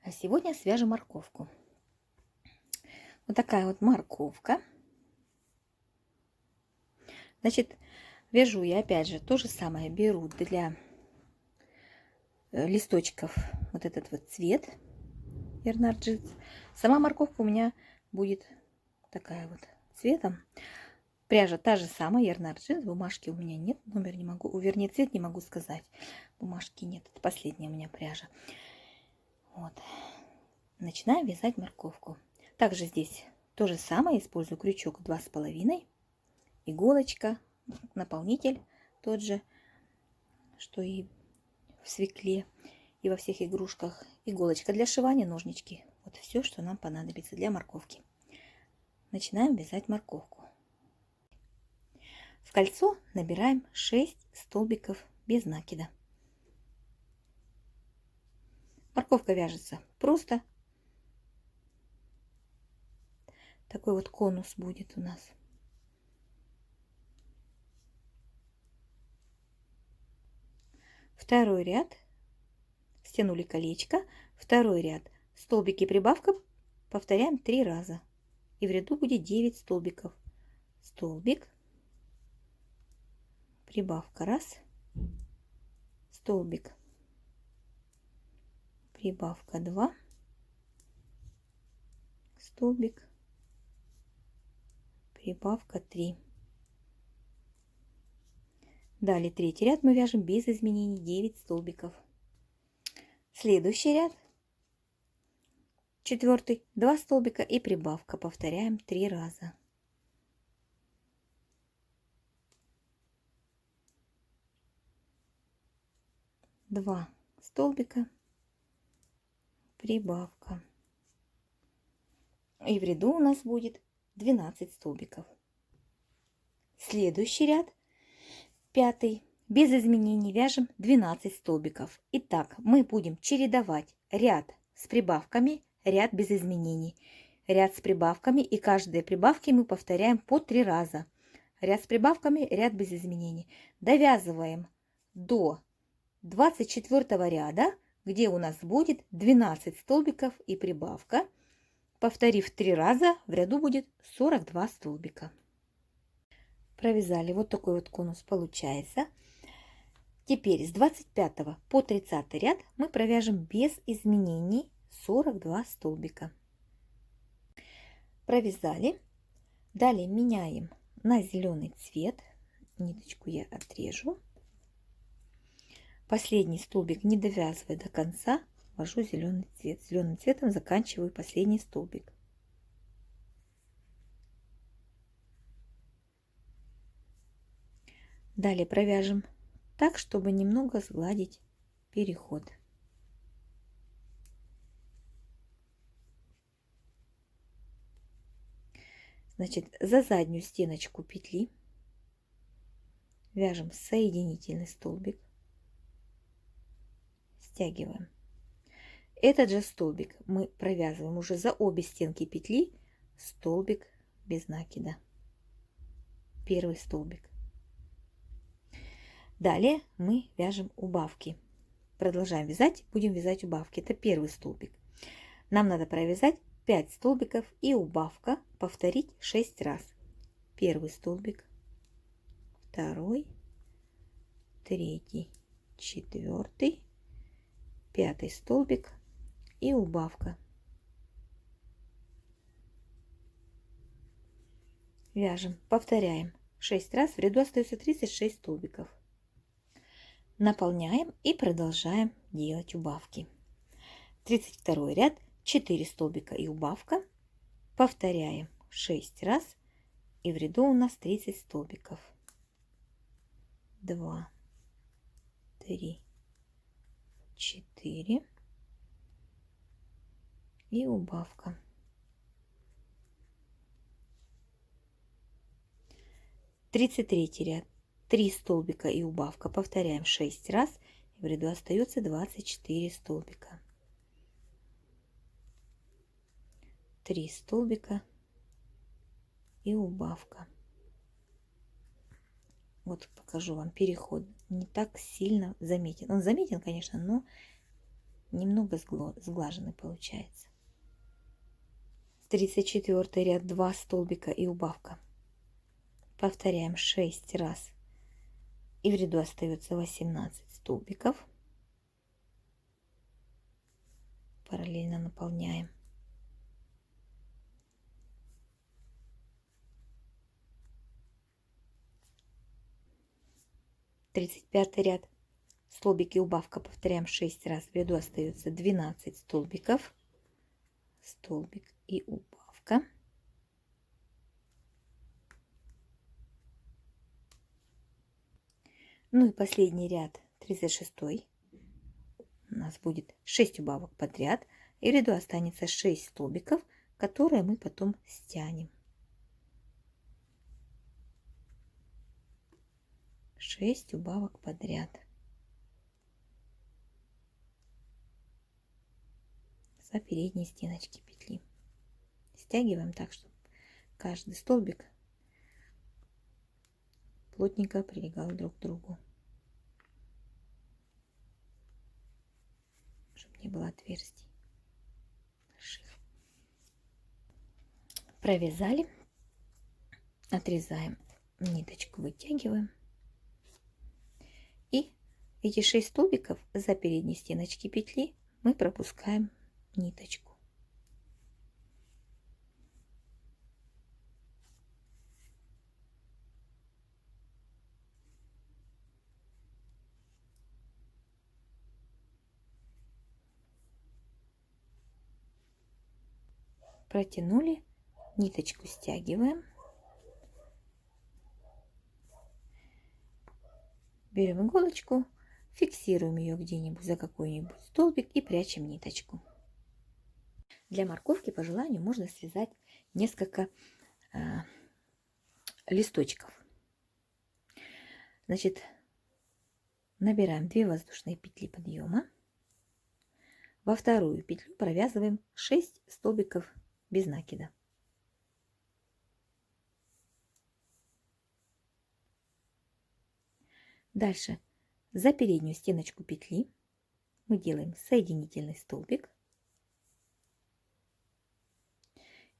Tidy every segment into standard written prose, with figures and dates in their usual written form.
А сегодня свяжем морковку. Вот такая вот морковка. Значит, вяжу я опять же то же самое. Беру для листочков вот этот вот цвет Bernard Jeans. Сама морковка у меня будет такая вот цветом. Пряжа та же самая, Bernard Jeans. Бумажки у меня нет. Номер не могу, вернее цвет не могу сказать. Бумажки нет. Это последняя у меня пряжа. Вот. Начинаем вязать морковку. Также здесь то же самое. Использую крючок 2,5. Иголочка, наполнитель тот же, что и в свекле, и во всех игрушках. Иголочка для сшивания, ножнички. Вот все, что нам понадобится для морковки. Начинаем вязать морковку. В кольцо набираем 6 столбиков без накида. Морковка вяжется просто. Такой вот конус будет у нас. Второй ряд, стянули колечко, второй ряд, столбики прибавка повторяем 3 раза. И в ряду будет 9 столбиков. Столбик, прибавка 1, столбик, прибавка 2, столбик, прибавка 3. Далее третий ряд мы вяжем без изменений 9 столбиков. Следующий ряд, четвертый, 2 столбика и прибавка. Повторяем 3 раза. Два столбика, прибавка. И в ряду у нас будет 12 столбиков. Следующий ряд, пятый, без изменений вяжем 12 столбиков. Итак, мы будем чередовать ряд с прибавками, ряд без изменений, ряд с прибавками, и каждой прибавки мы повторяем по 3 раза. Ряд с прибавками, ряд без изменений. Довязываем до 24 ряда, где у нас будет 12 столбиков и прибавка. Повторив 3 раза, в ряду будет 42 столбика. Провязали, вот такой вот конус получается. Теперь с 25 по 30 ряд мы провяжем без изменений 42 столбика. Провязали. Далее меняем на зеленый цвет. Ниточку я отрежу. Последний столбик не довязывая до конца, ввожу зеленый цвет. Зеленым цветом заканчиваю последний столбик. Далее провяжем так, чтобы немного сгладить переход. Значит, за заднюю стеночку петли вяжем соединительный столбик, стягиваем. Этот же столбик мы провязываем уже за обе стенки петли, столбик без накида. Первый столбик. Далее мы вяжем убавки. Продолжаем вязать, будем вязать убавки. Это первый столбик. Нам надо провязать 5 столбиков и убавка повторить 6 раз. Первый столбик, второй, третий, четвертый, пятый столбик и убавка. Вяжем, повторяем 6 раз. В ряду остается 36 столбиков. Наполняем и продолжаем делать убавки. 32 ряд, 4 столбика и убавка. Повторяем 6 раз. И в ряду у нас 30 столбиков. 2, 3, 4 и убавка. 33 ряд, 3 столбика и убавка. Повторяем 6 раз. И в ряду остается 24 столбика. 3 столбика и убавка. Вот покажу вам переход. Не так сильно заметен. Он заметен, конечно, но немного сглаженный получается. 34 ряд, 2 столбика и убавка. Повторяем 6 раз. И в ряду остается 18 столбиков. Параллельно наполняем. Тридцать пятый ряд. Столбик и убавка. Повторяем 6 раз. В ряду остается 12 столбиков. Столбик и убавка. Ну и последний ряд, 36. У нас будет 6 убавок подряд. И в ряду останется 6 столбиков, которые мы потом стянем. 6 убавок подряд. За передние стеночки петли. Стягиваем так, чтобы каждый столбик плотненько прилегал друг к другу, чтобы не было отверстий. Провязали, отрезаем ниточку, вытягиваем. И эти 6 столбиков за передние стеночки петли мы пропускаем ниточку. Протянули, ниточку стягиваем. Берем иголочку, фиксируем ее где-нибудь за какой-нибудь столбик и прячем ниточку. Для морковки по желанию можно связать несколько листочков. Значит, набираем 2 воздушные петли подъема. Во вторую петлю провязываем 6 столбиков без накида. Дальше за переднюю стеночку петли мы делаем соединительный столбик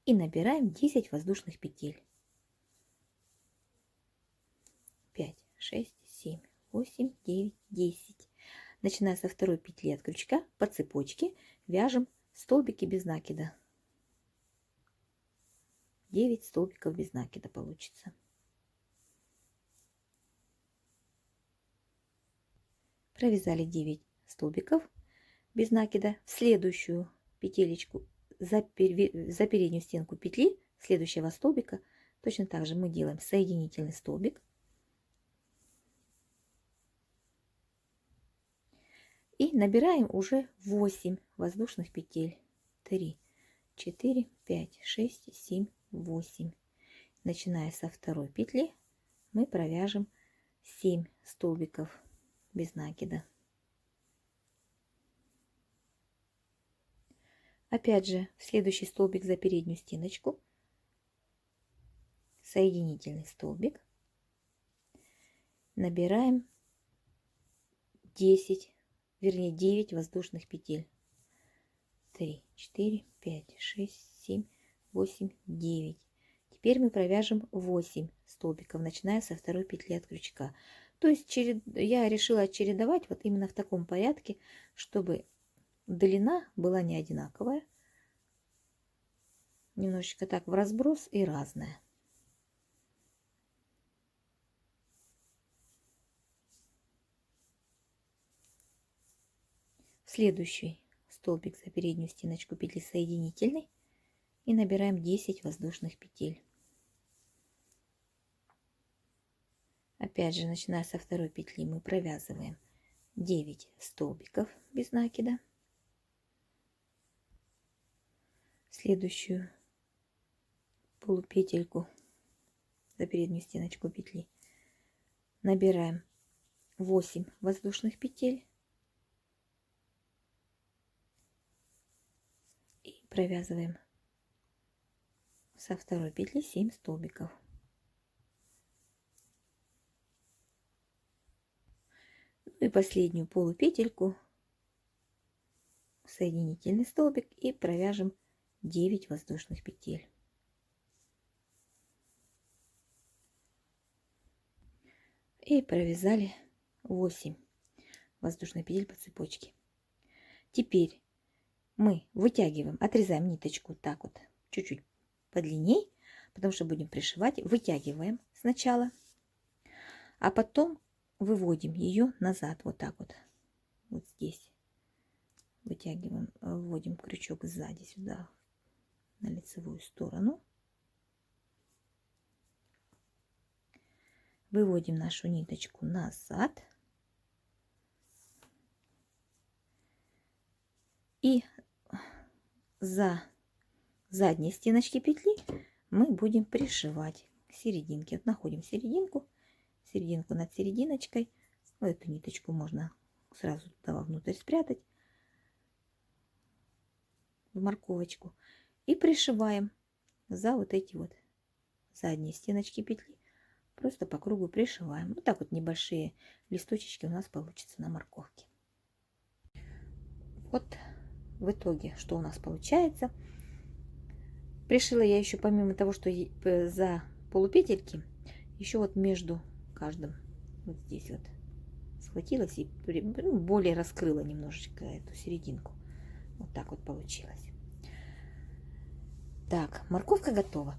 и набираем 10 воздушных петель. 5, 6, 7, 8, 9, 10. Начиная со второй петли от крючка по цепочке вяжем столбики без накида. 9 столбиков без накида получится. Провязали 9 столбиков без накида. В следующую петелечку за переднюю стенку петли следующего столбика точно так же мы делаем соединительный столбик. И набираем уже 8 воздушных петель. 3, 4, 5, 6, 7, 8. Начиная со второй петли мы провяжем 7 столбиков без накида. Опять же, в следующий столбик за переднюю стеночку соединительный столбик. Набираем 9 воздушных петель. 3, 4, 5, 6, 7, 8, 9. Теперь мы провяжем 8 столбиков, начиная со второй петли от крючка. То есть я решила чередовать вот именно в таком порядке, чтобы длина была не одинаковая, немножечко так в разброс и разная. Следующий столбик за переднюю стеночку петли соединительной и набираем 10 воздушных петель. Опять же, начиная со второй петли мы провязываем 9 столбиков без накида. Следующую полупетельку за переднюю стеночку петли набираем 8 воздушных петель и провязываем со второй петли 7 столбиков. Ну и последнюю полупетельку соединительный столбик и провяжем 9 воздушных петель. И провязали 8 воздушных петель по цепочке. Теперь мы вытягиваем, отрезаем ниточку так вот чуть-чуть подлинней, потому что будем пришивать. Вытягиваем сначала, а потом выводим ее назад вот так вот. Вот здесь вытягиваем, вводим крючок сзади сюда на лицевую сторону. Выводим нашу ниточку назад. И за задние стеночки петли мы будем пришивать к серединке. Вот находим серединку над серединочкой. Вот эту ниточку можно сразу туда вовнутрь спрятать, в морковочку. И пришиваем за вот эти вот задние стеночки петли. Просто по кругу пришиваем. Вот так вот небольшие листочки у нас получится на морковке. Вот в итоге, что у нас получается. Пришила я еще, помимо того, что за полупетельки, еще вот между каждым вот здесь вот схватилась и более раскрыла немножечко эту серединку. Вот так вот получилось. Так, морковка готова.